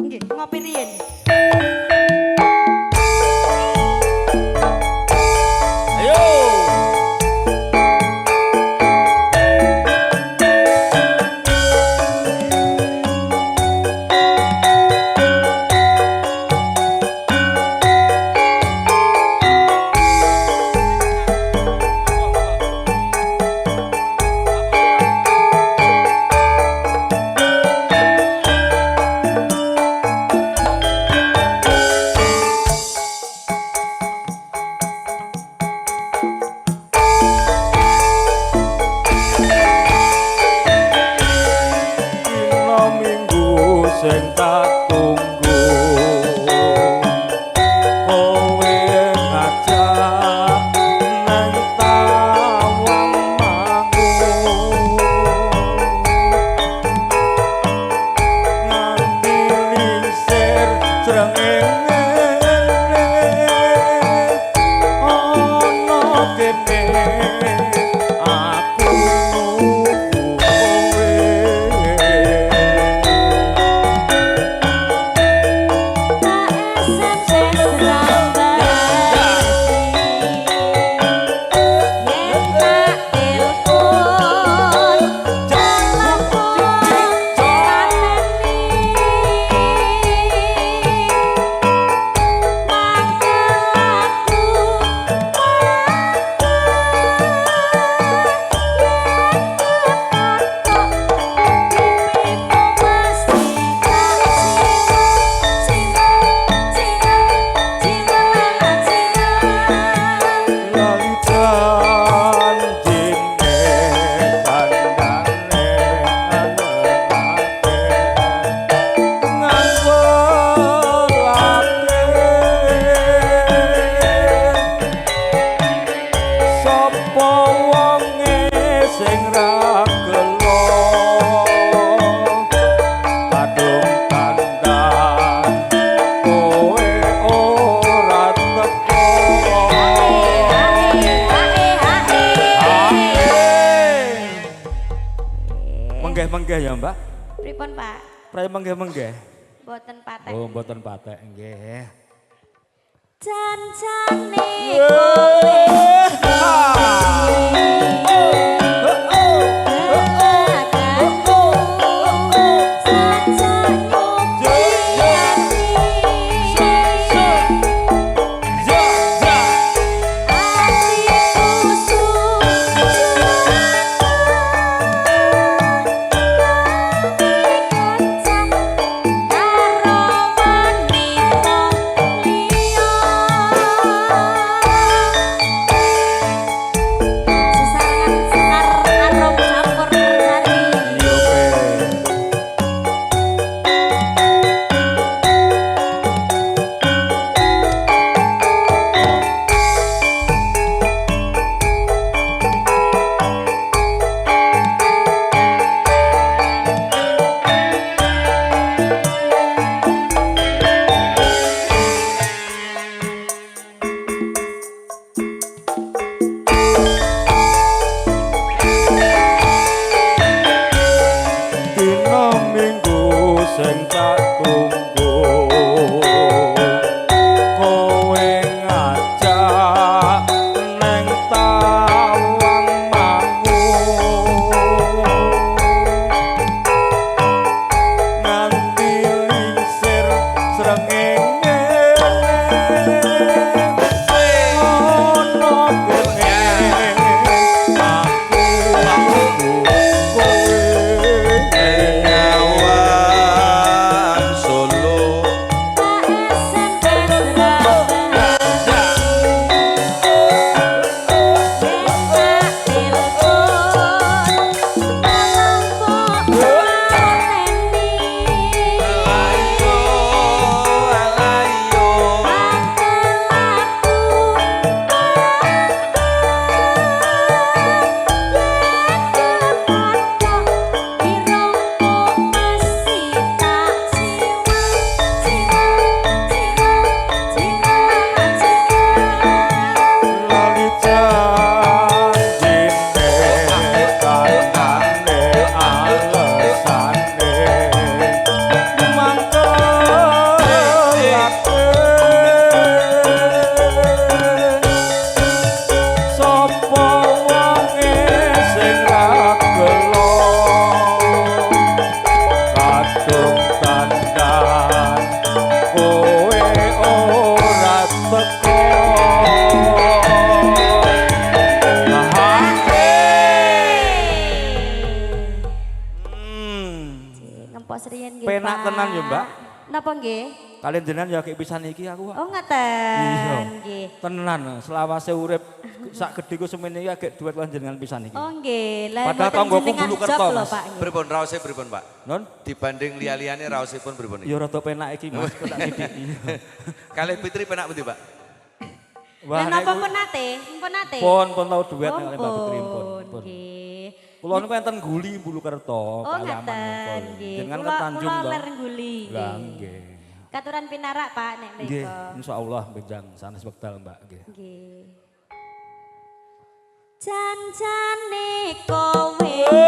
Nggih, ngopi riyen. Sing tak tunggu kowe ngajak nang tawang mangu nganti lingsir srengenge ana kene aku menggeh ya Mbak? Pripun Pak? Prai menggeh-menggeh? Mboten patek. Oh mboten patek nggih. Jan-jane sing tak tunggu kowe ngajak neng tawang mangu nganti lingsir srengenge ono kene aku kowe Solo Penak Pak. tenan ya, Mbak. Napa nggih? Kalian jenengan ya kayak pisan iki aku. Oh ngeten. Nggih. Tenan, selawase urip sak gedhe ku semene iki agek duet lan jenengan pisan iki. Oh nggih. Lah Padahal mboten tanggoku jenengan bulu job kerto, lho, Mas. Pak. nggih. Pripun raosé pripun, Pak? Non, Dibanding liya-liyane raosipun pripun iki? ya rada penak iki Mas, kok tak sithik. Kalih Fitri penak pundi, Pak? Lah nek napa ku- pun nate? Pun nate? pon tau duet nek kalian Mbak Fitri pon. Pon. Nggih. Kula niku enten guli bulu kerto, Oh Payaman ngeten. niku. Nggih. Jenengan Kula ke Tanjung kula to. ler ngguli. Lah nggih. Katuran pinarak Pak nek Nggih, mriko. insyaallah benjang sanes wekdal Mbak nggih. Nggih. Jan-jane kowe